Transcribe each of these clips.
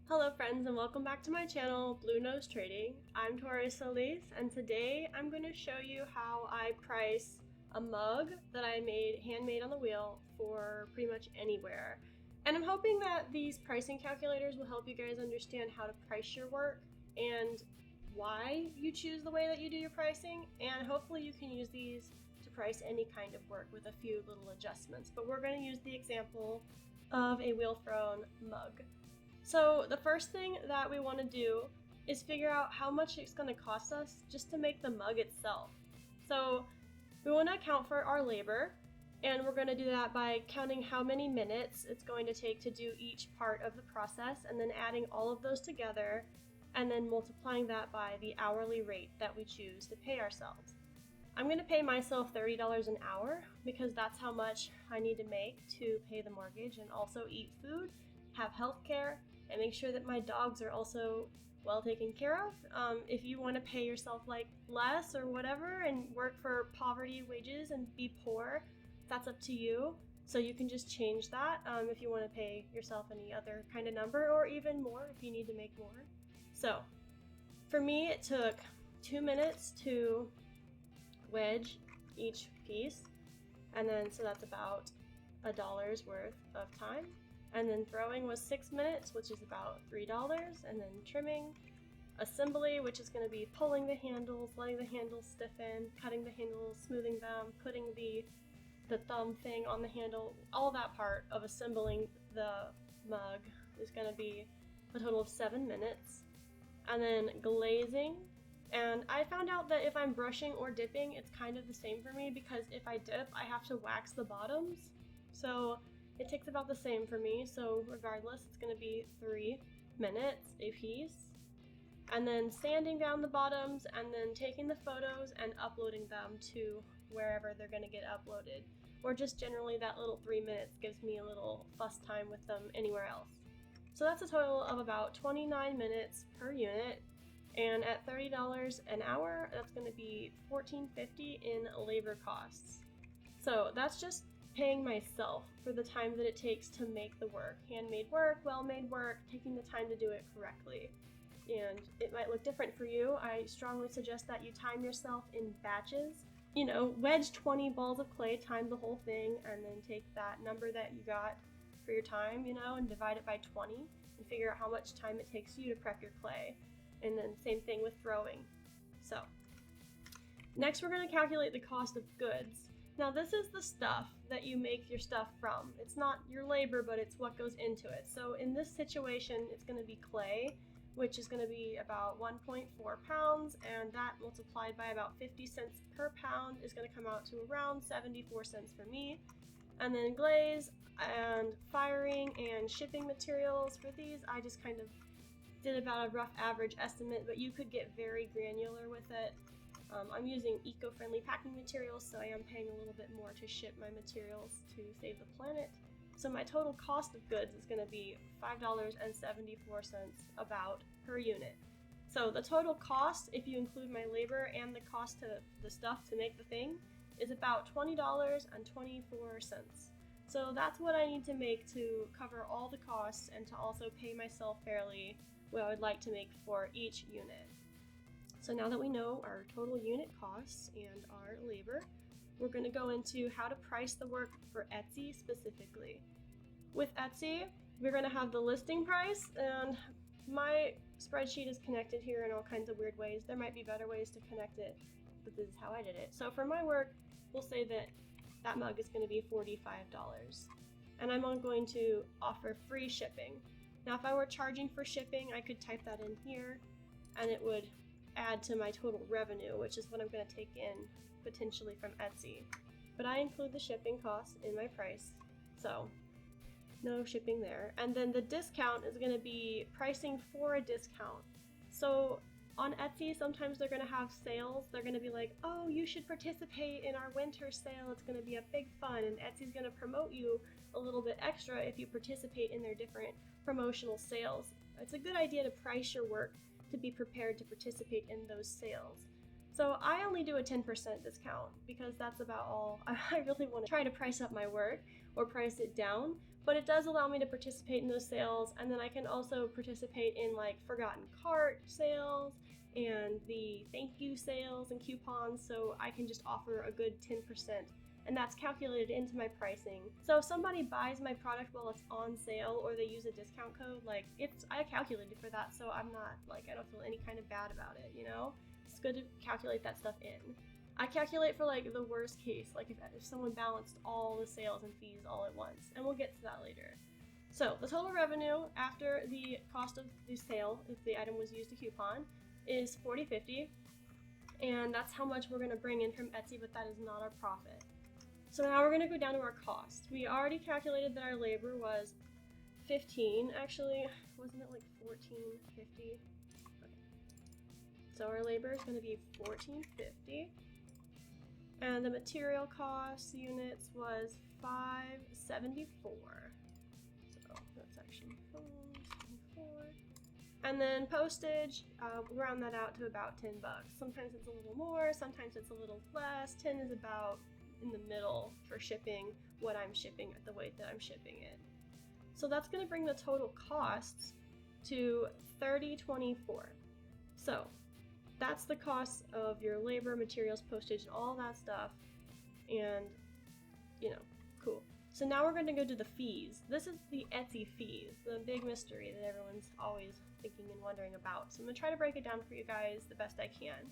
Hello friends and welcome back to my channel, Blue Nose Trading. I'm Tori Solis and today I'm going to show you how I price a mug that I made handmade on the wheel for pretty much anywhere. And I'm hoping that these pricing calculators will help you guys understand how to price your work and why you choose the way that you do your pricing, and hopefully you can use these to price any kind of work with a few little adjustments. But we're going to use the example of a wheel thrown mug. So the first thing that we want to do is figure out how much it's going to cost us just to make the mug itself. So we want to account for our labor, and we're going to do that by counting how many minutes it's going to take to do each part of the process, and then adding all of those together and then multiplying that by the hourly rate that we choose to pay ourselves. I'm going to pay myself $30 an hour because that's how much I need to make to pay the mortgage and also eat food, have health care, and make sure that my dogs are also well taken care of. If you want to pay yourself like less or whatever and work for poverty wages and be poor, that's up to you. So you can just change that if you want to pay yourself any other kind of number, or even more if you need to make more. So for me, it took 2 minutes to wedge each piece, and then so that's about $1 worth of time. And then throwing was 6 minutes, which is about $3, and then trimming, assembly, which is going to be pulling the handles, letting the handles stiffen, cutting the handles, smoothing them, putting the thumb thing on the handle. All that part of assembling the mug is going to be a total of 7 minutes. And then glazing, and I found out that if I'm brushing or dipping, it's kind of the same for me, because if I dip, I have to wax the bottoms. So it takes about the same for me, so regardless, it's going to be 3 minutes a piece. And then sanding down the bottoms, and then taking the photos and uploading them to wherever they're going to get uploaded. Or just generally that little 3 minutes gives me a little fuss time with them anywhere else. So that's a total of about 29 minutes per unit, and at $30 an hour, that's going to be $14.50 in labor costs. So that's just paying myself for the time that it takes to make the work. Handmade work, well-made work, taking the time to do it correctly. And it might look different for you. I strongly suggest that you time yourself in batches. You know, wedge 20 balls of clay, time the whole thing, and then take that number that you got for your time, and divide it by 20 and figure out how much time it takes you to prep your clay. And then same thing with throwing. So next we're going to calculate the cost of goods. Now this is the stuff that you make your stuff from. It's not your labor, but it's what goes into it. So in this situation, it's going to be clay, which is going to be about 1.4 pounds, and that multiplied by about 50 cents per pound is going to come out to around 74 cents for me. And then glaze and firing and shipping materials for these, I just kind of did about a rough average estimate, but you could get very granular with it. I'm using eco-friendly packing materials, so I am paying a little bit more to ship my materials to save the planet. So my total cost of goods is going to be $5.74 about per unit. So the total cost, if you include my labor and the cost to the stuff to make the thing, is about $20.24. So that's what I need to make to cover all the costs and to also pay myself fairly what I would like to make for each unit. So now that we know our total unit costs and our labor, we're going to go into how to price the work for Etsy specifically. With Etsy, we're going to have the listing price, and my spreadsheet is connected here in all kinds of weird ways. There might be better ways to connect it, but this is how I did it. So for my work, we'll say that that mug is going to be $45, and I'm going to offer free shipping. Now if I were charging for shipping, I could type that in here, and it would add to my total revenue, which is what I'm going to take in potentially from Etsy. But I include the shipping costs in my price, so no shipping there. And then the discount is going to be pricing for a discount. So on Etsy, sometimes they're going to have sales. They're going to be like, oh, you should participate in our winter sale. It's going to be a big fun, and Etsy's going to promote you a little bit extra if you participate in their different promotional sales. It's a good idea to price your work to be prepared to participate in those sales. So I only do a 10% discount because that's about all. I really want to try to price up my work or price it down, but it does allow me to participate in those sales, and then I can also participate in like forgotten cart sales and the thank you sales and coupons, so I can just offer a good 10%, and that's calculated into my pricing. So if somebody buys my product while it's on sale or they use a discount code, like I calculated for that, so I'm not like, I don't feel any kind of bad about it, you know? It's good to calculate that stuff in. I calculate for like the worst case, like if someone balanced all the sales and fees all at once, and we'll get to that later. So the total revenue after the cost of the sale, if the item was used a coupon, is $40.50, and that's how much we're going to bring in from Etsy, but that is not our profit. So now we're going to go down to our cost. We already calculated that our labor was $15, actually, wasn't it like $14.50? Okay. So our labor is going to be $14.50. And the material cost units was $5.74. So that's actually $4.74. And then postage, we'll round that out to about $10. Sometimes it's a little more, sometimes it's a little less. 10 is about in the middle for shipping what I'm shipping at the weight that I'm shipping it. So that's going to bring the total costs to $30.24. So that's the cost of your labor, materials, postage, and all that stuff. And, you know, cool. So now we're going to go to the fees. This is the Etsy fees, the big mystery that everyone's always thinking and wondering about. So I'm going to try to break it down for you guys the best I can.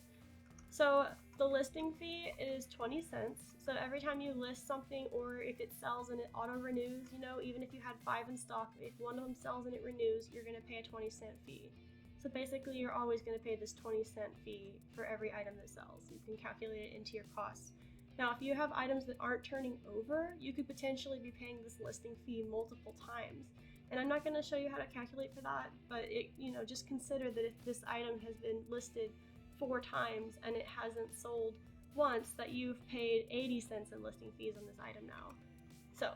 So the listing fee is 20 cents. So every time you list something, or if it sells and it auto renews, you know, even if you had 5 in stock, if one of them sells and it renews, you're going to pay a 20-cent fee. So basically you're always going to pay this 20-cent fee for every item that sells. You can calculate it into your costs. Now, if you have items that aren't turning over, you could potentially be paying this listing fee multiple times. And I'm not going to show you how to calculate for that, but just consider that if this item has been listed 4 times and it hasn't sold once, that you've paid 80 cents in listing fees on this item now. So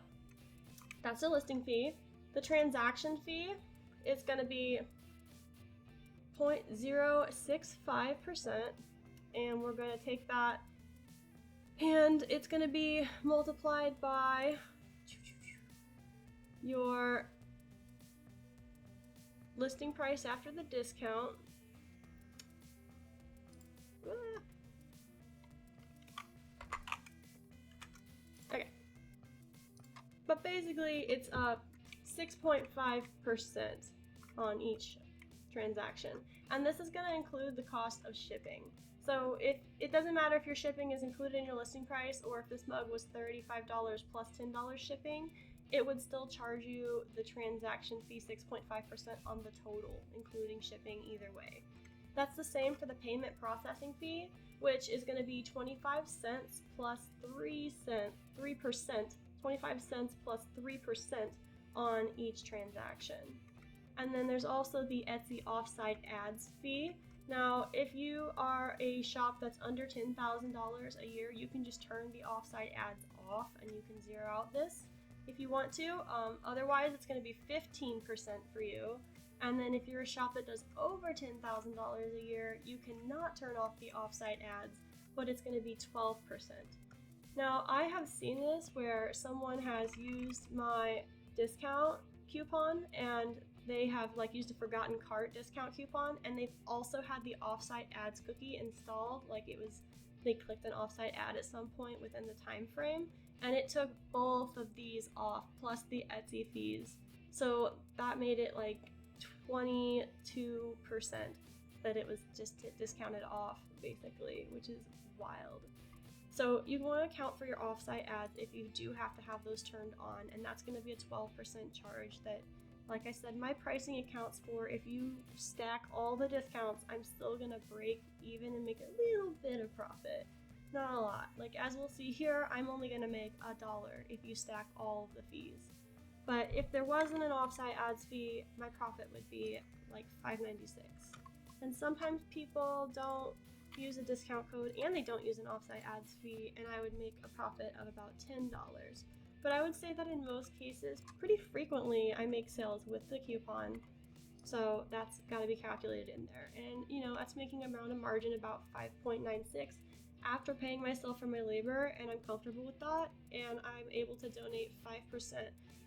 that's the listing fee. The transaction fee is going to be 0.065%, and we're going to take that and it's going to be multiplied by your listing price after the discount. Okay. But basically it's up 6.5% on each transaction. And this is going to include the cost of shipping. So it doesn't matter if your shipping is included in your listing price, or if this mug was $35 plus $10 shipping, it would still charge you the transaction fee 6.5% on the total, including shipping either way. That's the same for the payment processing fee, which is going to be 25 cents plus 3%, 25 cents plus 3% on each transaction. And then there's also the Etsy offsite ads fee. Now, if you are a shop that's under $10,000 a year, you can just turn the offsite ads off and you can zero out this if you want to. Otherwise, it's going to be 15% for you. And then if you're a shop that does over $10,000 a year, you cannot turn off the offsite ads, but it's going to be 12%. Now, I have seen this where someone has used my discount coupon and they have like used a forgotten cart discount coupon, and they've also had the offsite ads cookie installed, like they clicked an offsite ad at some point within the time frame, and it took both of these off plus the Etsy fees. So that made it like 22% that it was just discounted off, basically, which is wild. So you want to account for your offsite ads if you do have to have those turned on, and that's going to be a 12% charge that, like I said, my pricing accounts for if you stack all the discounts, I'm still going to break even and make a little bit of profit. Not a lot. Like as we'll see here, I'm only going to make $1 if you stack all of the fees. But if there wasn't an offsite ads fee, my profit would be like $5.96. And sometimes people don't use a discount code and they don't use an offsite ads fee, and I would make a profit of about $10. But I would say that in most cases, pretty frequently, I make sales with the coupon. So that's got to be calculated in there. And, that's making around a margin about 5.96. after paying myself for my labor, and I'm comfortable with that, and I'm able to donate 5%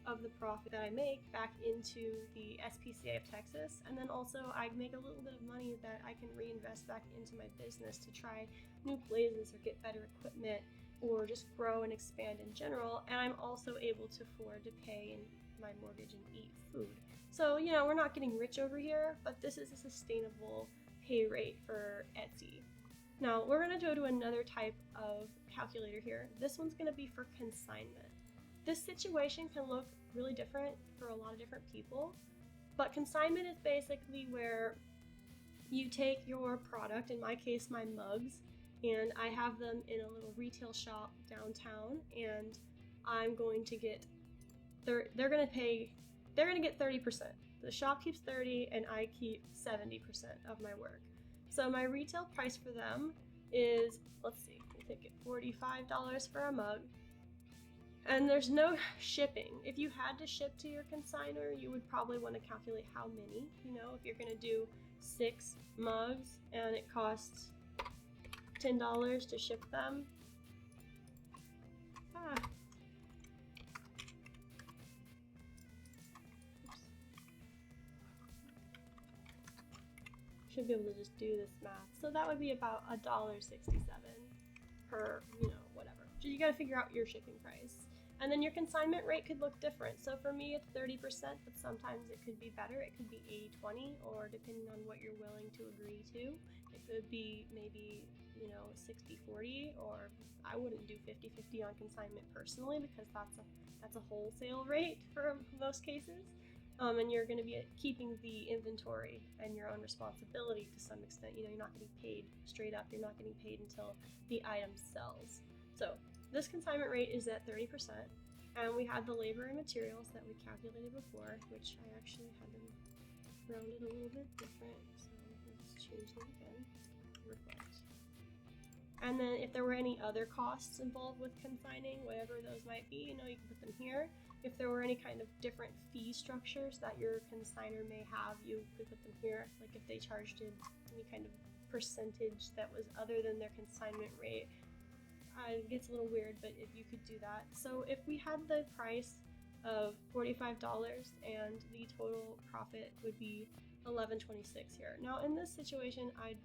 of the profit that I make back into the SPCA of Texas. And then also I make a little bit of money that I can reinvest back into my business to try new places or get better equipment or just grow and expand in general. And I'm also able to afford to pay my mortgage and eat food. So, you know, we're not getting rich over here, but this is a sustainable pay rate for Etsy. Now we're going to go to another type of calculator here. This one's going to be for consignment. This situation can look really different for a lot of different people, but consignment is basically where you take your product, in my case my mugs, and I have them in a little retail shop downtown, and I'm going to get, they're going to get 30%. The shop keeps 30 and I keep 70% of my work. So my retail price for them is, let's see, I think it's $45 for a mug. And there's no shipping. If you had to ship to your consignor, you would probably want to calculate how many. You know, if you're going to do 6 mugs and it costs $10 to ship them. Should be able to just do this math. So that would be about $1.67 per, you know, whatever. So you got to figure out your shipping price. And then your consignment rate could look different. So for me, it's 30%, but sometimes it could be better. It could be 80-20, or depending on what you're willing to agree to, it could be maybe, you know, 60-40, or I wouldn't do 50-50 on consignment personally, because that's a wholesale rate for most cases. And you're going to be keeping the inventory and your own responsibility to some extent. You know, you're not getting paid straight up. You're not getting paid until the item sells. So this consignment rate is at 30%, and we had the labor and materials that we calculated before, which I actually had them rounded a little bit different, so let's change them again. Reflect. And then if there were any other costs involved with consigning, whatever those might be, you know, you can put them here. If there were any kind of different fee structures that your consignor may have, you could put them here. Like if they charged any kind of percentage that was other than their consignment rate, it gets a little weird, but if you could do that. So if we had the price of $45 and the total profit would be $11.26 here. Now in this situation, I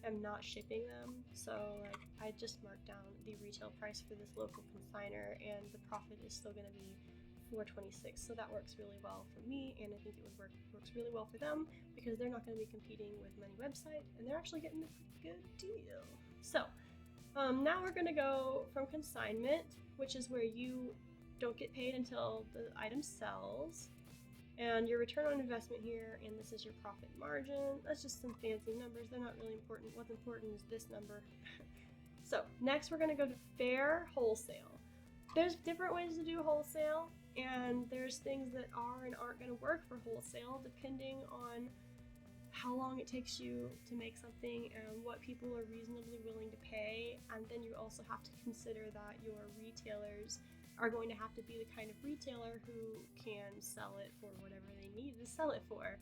am not shipping them, so like I just marked down the retail price for this local consignor, and the profit is still going to be $4.26. So that works really well for me, and I think it would works really well for them, because they're not going to be competing with many websites, and they're actually getting a good deal. So now we're going to go from consignment, which is where you don't get paid until the item sells, and your return on investment here, and this is your profit margin. That's just some fancy numbers. They're not really important. What's important is this number. So next we're going to go to Faire Wholesale. There's different ways to do wholesale, and there's things that are and aren't going to work for wholesale depending on how long it takes you to make something and what people are reasonably willing to pay. And then you also have to consider that your retailers are going to have to be the kind of retailer who can sell it for whatever they need to sell it for.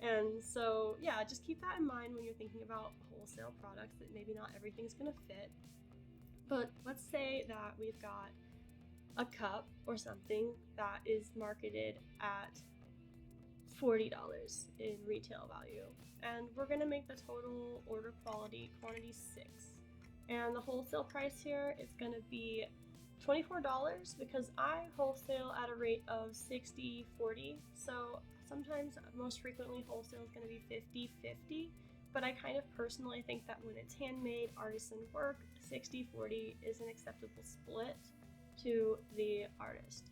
And so, yeah, just keep that in mind when you're thinking about wholesale products, that maybe not everything's going to fit. But let's say that we've got a cup or something that is marketed at $40 in retail value, and we're going to make the total order quantity 6, and the wholesale price here is going to be $24, because I wholesale at a rate of 60-40. So sometimes, most frequently, wholesale is going to be 50-50, but I kind of personally think that when it's handmade artisan work, 60-40 is an acceptable split to the artist.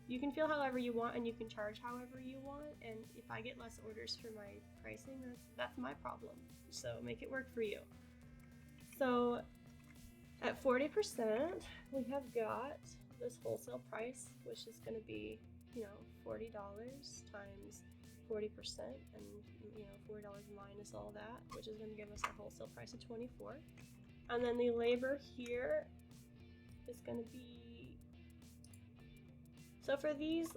You can feel however you want, and you can charge however you want, and if I get less orders for my pricing, that's my problem. So make it work for you. So at 40%, we have got this wholesale price, which is going to be, you know, $40 times 40%, and you know, $40 minus all that, which is going to give us our wholesale price of $24. And then the labor here is going to be, so for these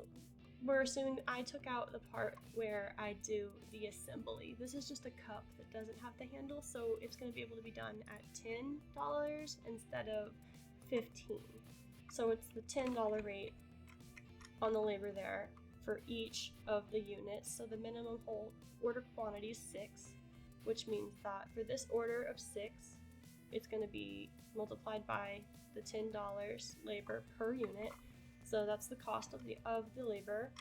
we're assuming I took out the part where I do the assembly. This is just a cup that doesn't have the handle, so it's going to be able to be done at $10 instead of $15. So it's the $10 rate on the labor there for each of the units. So the minimum whole order quantity is 6, which means that for this order of 6, it's going to be multiplied by the $10 labor per unit. So that's the cost of the labor.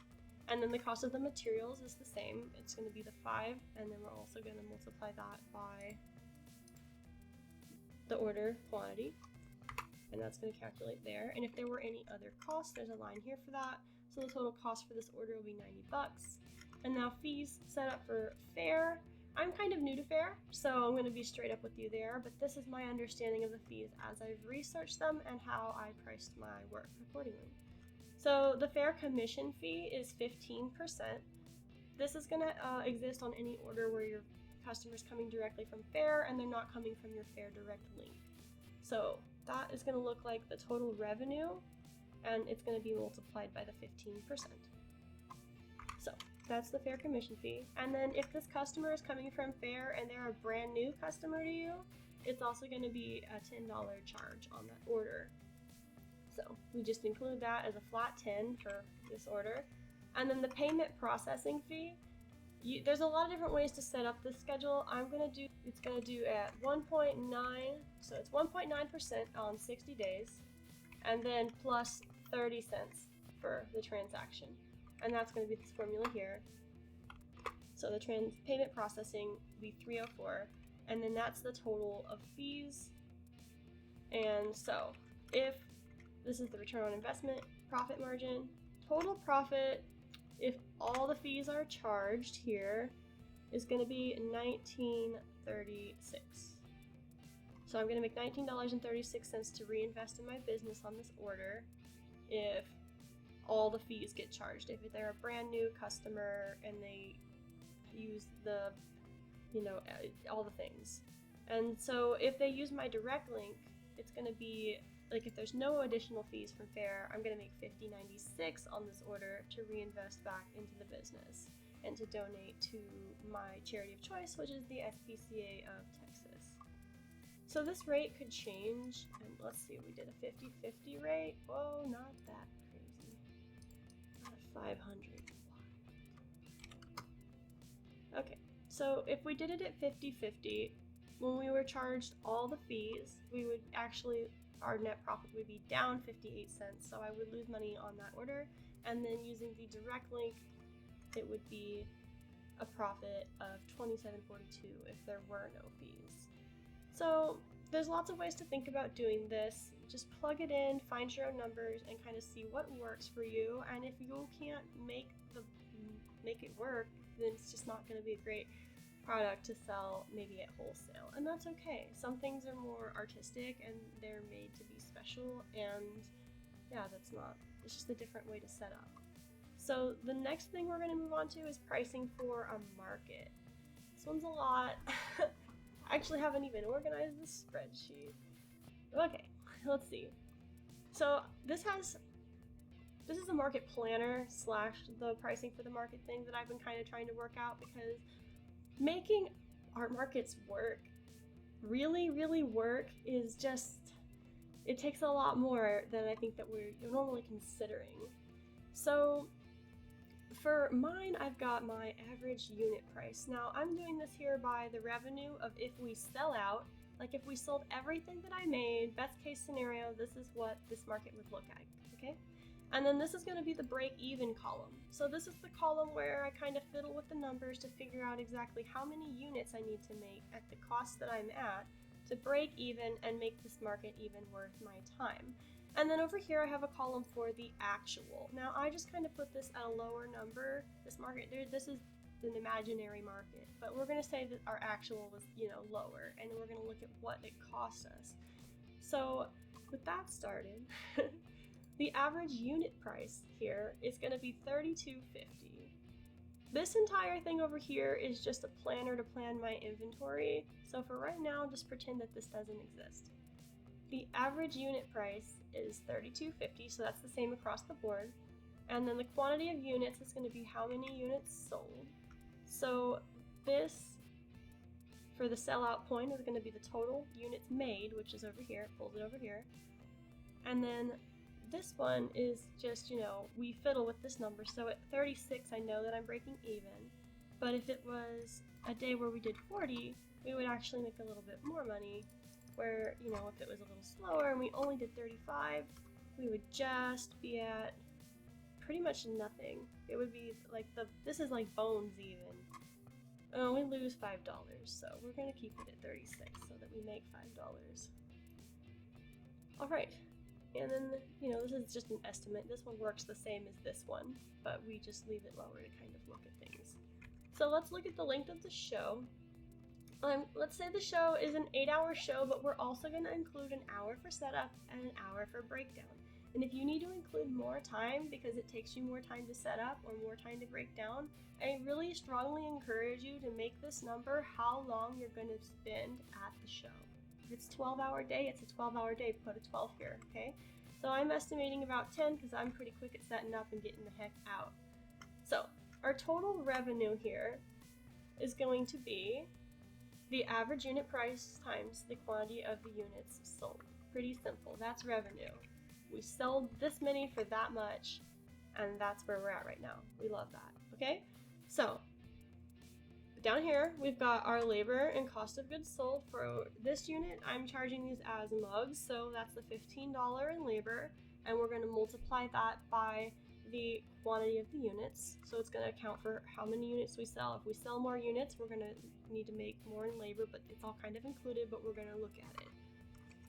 And then the cost of the materials is the same. It's going to be the 5, and then we're also going to multiply that by the order quantity, and that's going to calculate there. And if there were any other costs, there's a line here for that. So the total cost for this order will be $90. And now fees set up for Faire. I'm kind of new to Faire, so I'm going to be straight up with you there, but this is my understanding of the fees as I've researched them and how I priced my work accordingly. So the Faire commission fee is 15%. This is going to exist on any order where your customer's coming directly from Faire and they're not coming from your Faire direct link. So that is going to look like the total revenue, and it's going to be multiplied by the 15%. So that's the Faire commission fee. And then if this customer is coming from Faire and they're a brand new customer to you, it's also going to be a $10 charge on that order. So we just include that as a flat 10 for this order. And then the payment processing fee, there's a lot of different ways to set up this schedule. It's going to do at 1.9, so it's 1.9% on 60 days, and then plus 30 cents for the transaction. And that's going to be this formula here. So the payment processing will be 304, and then that's the total of fees. And so if this is the return on investment, profit margin, total profit, if all the fees are charged here, is going to be $19.36. So I'm going to make $19.36 to reinvest in my business on this order if all the fees get charged. If they're a brand new customer and they use the, all the things. And so if they use my direct link, it's going to be like, if there's no additional fees from Faire, I'm going to make $50.96 on this order to reinvest back into the business and to donate to my charity of choice, which is the SPCA of Texas. So this rate could change, and let's see, we did a 50-50 rate. Whoa, not that crazy. Not a 500. Okay, so if we did it at 50-50, when we were charged all the fees, we would actually, our net profit would be down 58 cents, so I would lose money on that order. And then using the direct link, it would be a profit of $27.42 if there were no fees. So there's lots of ways to think about doing this. Just plug it in, find your own numbers, and kind of see what works for you. And if you can't make it work, then it's just not going to be a great product to sell maybe at wholesale, and that's okay. Some things are more artistic and they're made to be special, and yeah, it's just a different way to set up. So the next thing we're going to move on to is pricing for a market. This one's a lot. I actually haven't even organized the spreadsheet. Okay, let's see. So this is a market planner / the pricing for the market thing that I've been kind of trying to work out, because making art markets really work is just, it takes a lot more than I think that we're normally considering. So for mine, I've got my average unit price. Now I'm doing this here by the revenue of if we sell out, like if we sold everything that I made, best case scenario, this is what this market would look like, okay? And then this is going to be the break-even column. So this is the column where I kind of fiddle with the numbers to figure out exactly how many units I need to make at the cost that I'm at to break even and make this market even worth my time. And then over here I have a column for the actual. Now I just kind of put this at a lower number. This market, this is an imaginary market, but we're going to say that our actual was, lower, and we're going to look at what it cost us. So with that started, the average unit price here is going to be $32.50. This entire thing over here is just a planner to plan my inventory. So for right now, just pretend that this doesn't exist. The average unit price is $32.50, so that's the same across the board. And then the quantity of units is going to be how many units sold. So this, for the sellout point, is going to be the total units made, which is over here. It pulls it over here. And then this one is just, we fiddle with this number. So at 36, I know that I'm breaking even. But if it was a day where we did 40, we would actually make a little bit more money. Where, if it was a little slower and we only did 35, we would just be at pretty much nothing. It would be like this is like bones even. Oh, we lose $5, so we're gonna keep it at 36 so that we make $5. All right, and then, this is just an estimate. This one works the same as this one, but we just leave it lower to kind of look at things. So let's look at the length of the show. Let's say the show is an 8-hour show, but we're also going to include an hour for setup and an hour for breakdown. And if you need to include more time because it takes you more time to set up or more time to break down, I really strongly encourage you to make this number how long you're going to spend at the show. If it's a 12-hour day, it's a 12-hour day. Put a 12 here, okay? So I'm estimating about 10 because I'm pretty quick at setting up and getting the heck out. So our total revenue here is going to be the average unit price times the quantity of the units sold. Pretty simple. That's revenue. We sold this many for that much, and that's where we're at right now. We love that. Okay? So, down here, we've got our labor and cost of goods sold. For this unit, I'm charging these as mugs, so that's the $15 in labor, and we're going to multiply that by the quantity of the units. So it's going to account for how many units we sell. If we sell more units, we're going to need to make more in labor, but it's all kind of included, but we're going to look at it.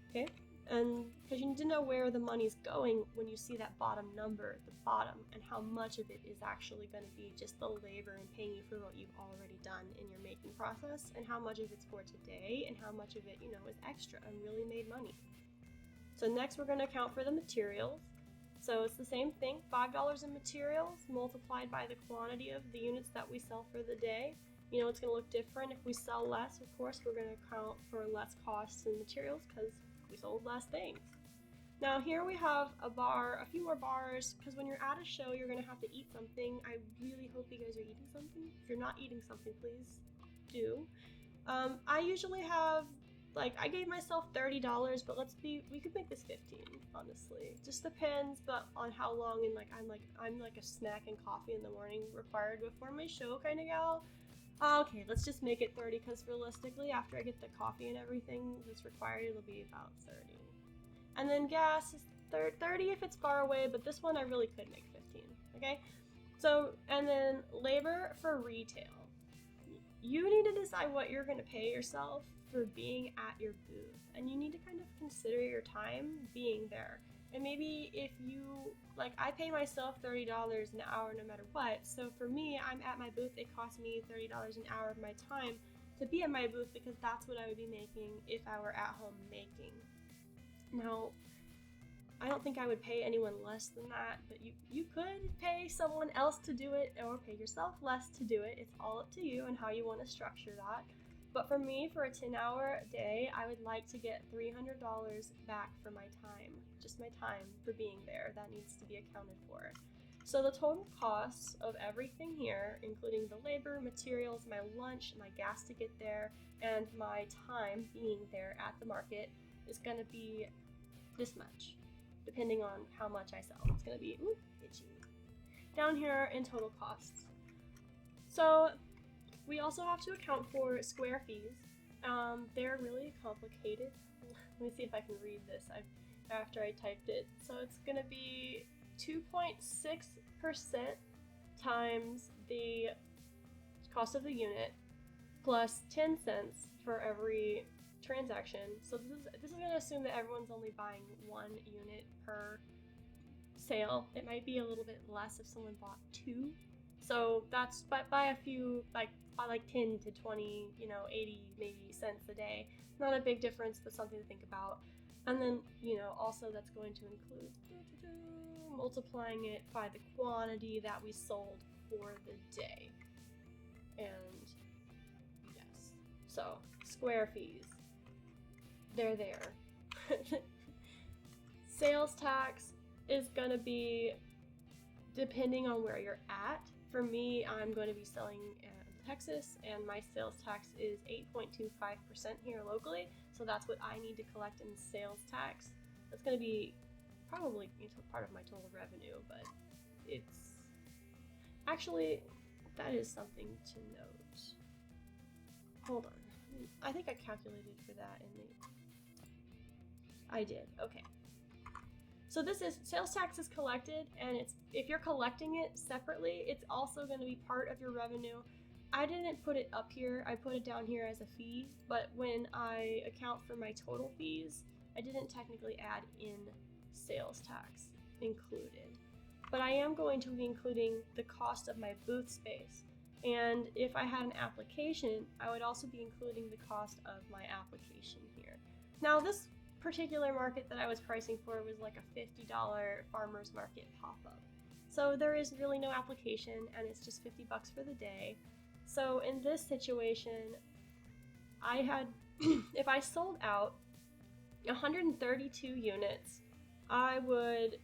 Okay? And because you need to know where the money's going when you see that bottom number at the bottom, and how much of it is actually going to be just the labor and paying you for what you've already done in your making process, and how much of it's for today, and how much of it, is extra and really made money. So next we're going to account for the materials. So it's the same thing, $5 in materials multiplied by the quantity of the units that we sell for the day. It's going to look different. If we sell less, of course, we're going to account for less costs in materials because we sold less things. Now here we have a few more bars, because when you're at a show, you're going to have to eat something. I really hope you guys are eating something. If you're not eating something, please do. I usually have, I gave myself $30, but we could make this 15, honestly. Just depends, but on how long, and I'm like a snack and coffee in the morning required before my show kind of gal. Okay, let's just make it 30, because realistically, after I get the coffee and everything that's required, it'll be about 30. And then gas is 30 if it's far away, but this one I really could make 15, okay? So, and then labor for retail. You need to decide what you're going to pay yourself for being at your booth, and you need to kind of consider your time being there. And maybe if you, I pay myself $30 an hour no matter what, so for me, I'm at my booth, it costs me $30 an hour of my time to be at my booth, because that's what I would be making if I were at home making. Now, I don't think I would pay anyone less than that, but you could pay someone else to do it, or pay yourself less to do it. It's all up to you and how you want to structure that. But for me, for a 10-hour day, I would like to get $300 back for my time, just my time for being there. That needs to be accounted for. So the total costs of everything here, including the labor, materials, my lunch, my gas to get there, and my time being there at the market, is going to be this much, depending on how much I sell. It's going to be itchy. Down here in total costs. So we also have to account for square fees. They're really complicated. Let me see if I can read this after I typed it. So it's going to be 2.6% times the cost of the unit plus 10 cents for every transaction. So this is going to assume that everyone's only buying one unit per sale. It might be a little bit less if someone bought two. So that's by a few, by 10 to 20, 80 maybe cents a day. Not a big difference, but something to think about. And then, also that's going to include multiplying it by the quantity that we sold for the day. And yes, so square fees, they're there. Sales tax is going to be depending on where you're at. For me, I'm going to be selling in Texas, and my sales tax is 8.25% here locally, so that's what I need to collect in sales tax. That's going to be probably part of my total revenue, but it's actually, that is something to note. Hold on, I think I calculated for that in the, I did, okay. So this is, sales tax is collected, and it's, if you're collecting it separately, it's also going to be part of your revenue. I didn't put it up here, I put it down here as a fee, but when I account for my total fees, I didn't technically add in sales tax included. But I am going to be including the cost of my booth space. And if I had an application, I would also be including the cost of my application here. Now this particular market that I was pricing for was like a $50 farmer's market pop-up. So there is really no application, and it's just 50 bucks for the day. So in this situation, I had, if I sold out 132 units, I would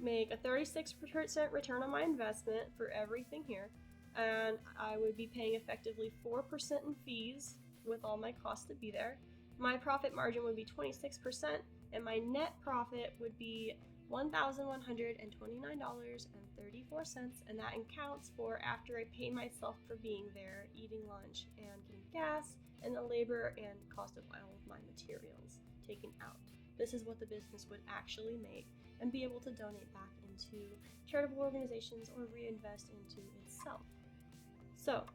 make a 36% return on my investment for everything here, and I would be paying effectively 4% in fees with all my costs to be there. My profit margin would be 26%, and my net profit would be $1,129.34, and that accounts for after I pay myself for being there, eating lunch, and getting gas, and the labor and cost of all of my materials taken out. This is what the business would actually make and be able to donate back into charitable organizations or reinvest into itself. So,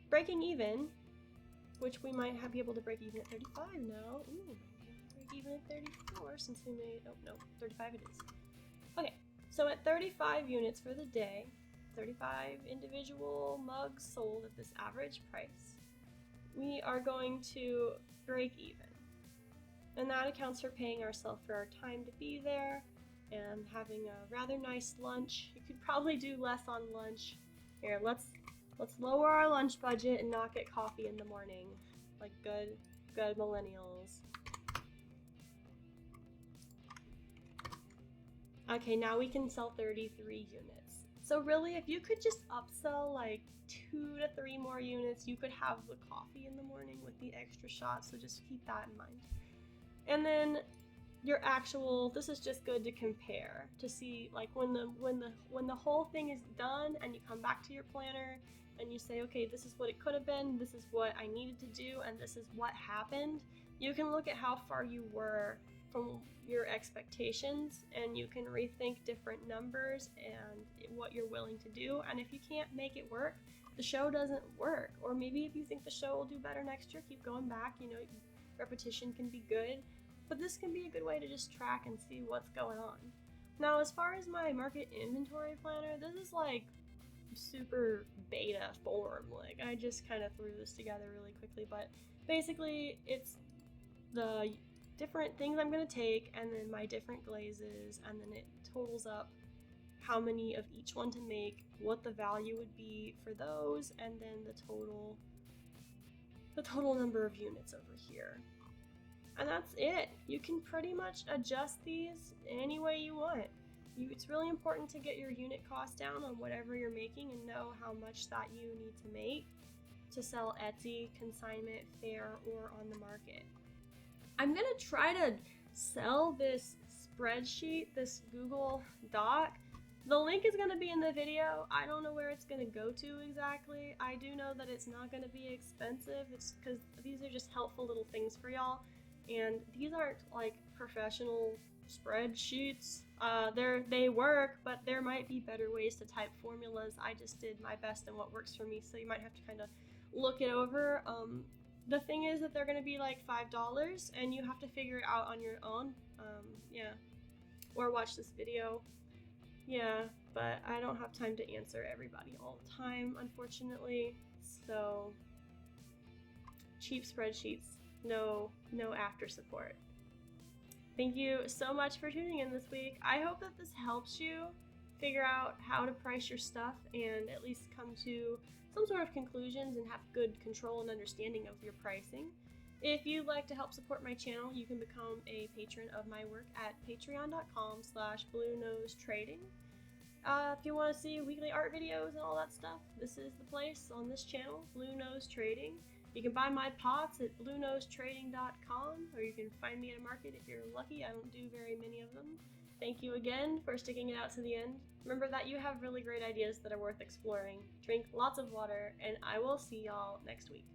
breaking even, which we might be able to break even at 35 now. Ooh, break even at 34 since we made, oh no, 35 it is. Okay, so at 35 units for the day, 35 individual mugs sold at this average price, we are going to break even. And that accounts for paying ourselves for our time to be there and having a rather nice lunch. You could probably do less on lunch. Here, let's lower our lunch budget and not get coffee in the morning, like good millennials. Okay, now we can sell 33 units. So really, if you could just upsell like 2 to 3 more units, you could have the coffee in the morning with the extra shot, so just keep that in mind. And then your actual, this is just good to compare, to see like when the whole thing is done and you come back to your planner and you say, okay, this is what it could have been, this is what I needed to do, and this is what happened. You can look at how far you were from your expectations, and you can rethink different numbers and what you're willing to do. And if you can't make it work, the show doesn't work. Or maybe if you think the show will do better next year, keep going back. You know, repetition can be good, but this can be a good way to just track and see what's going on. Now, as far as my market inventory planner, this is like super beta form. Like, I just kind of threw this together really quickly, but basically it's the different things I'm going to take and then my different glazes, and then it totals up how many of each one to make, what the value would be for those, and then the total number of units over here. And that's it. You can pretty much adjust these any way you want. It's really important to get your unit cost down on whatever you're making and know how much that you need to make to sell Etsy, Consignment, Faire, or on the market. I'm gonna try to sell this spreadsheet, this Google Doc. The link is gonna be in the video. I don't know where it's gonna go to exactly. I do know that it's not gonna be expensive. It's because these are just helpful little things for y'all. And these aren't like professional spreadsheets. They work, but there might be better ways to type formulas. I just did my best and what works for me, so you might have to kind of look it over. The thing is that they're going to be like $5, and you have to figure it out on your own. Yeah, or watch this video. Yeah, but I don't have time to answer everybody all the time, unfortunately. So cheap spreadsheets, no after support. Thank you so much for tuning in this week. I hope that this helps you figure out how to price your stuff and at least come to some sort of conclusions and have good control and understanding of your pricing. If you'd like to help support my channel, you can become a patron of my work at patreon.com/bluenosetrading. If you want to see weekly art videos and all that stuff, this is the place on this channel, Blue Nose Trading. You can buy my pots at bluenosetrading.com, or you can find me at a market if you're lucky. I don't do very many of them. Thank you again for sticking it out to the end. Remember that you have really great ideas that are worth exploring. Drink lots of water, and I will see y'all next week.